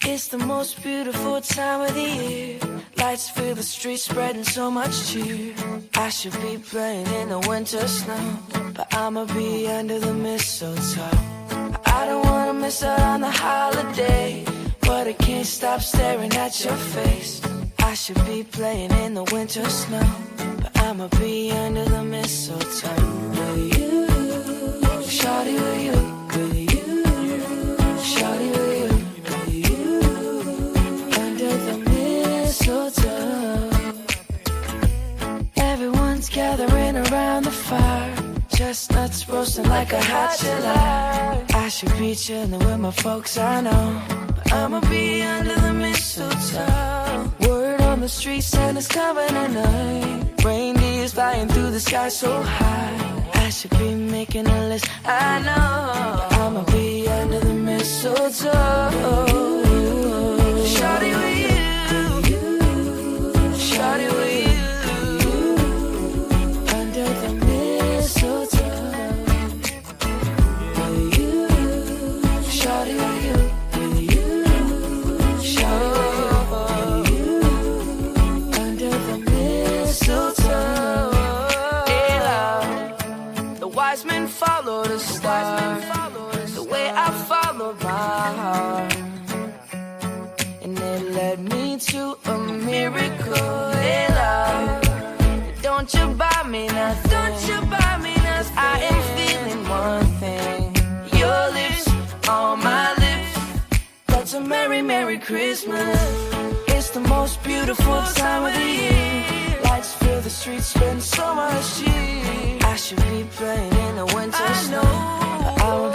It's the most beautiful time of the year. Lights fill the streets, spreading so much cheer. I should be playing in the winter snow, but I'ma be under the mistletoe. I don't wanna miss out on the holiday, but I can't stop staring at your face. I should be playing in the winter snow, but I'ma be under the mistletoe. With you, shawty, with you, with you, shawty, with you, with you, under the mistletoe. Everyone's gathering around the fire, chestnuts roasting like a hot July. I should be chilling with my folks, I know, but I'ma be under the mistletoe. Word on the street, Santa's coming tonight. Reindeer's flying through the sky so high. I should be making a list, I know, but I'ma be under the mistletoe. Shawty with you, shawty with you, under the mistletoe. With you, shawty with you, with you, shawty with you, under the mistletoe. Yeah, the wise men follow the star, the way I followed my heart, and it led me to a miracle. Hey, love, don't you buy me nothing, don't you buy me nothing. I am feeling one thing, your lips on my lips. That's a merry, merry Christmas. It's the most beautiful time of the year. Lights fill the streets, spend so much cheer. I should be playing in the winter snow, but I won't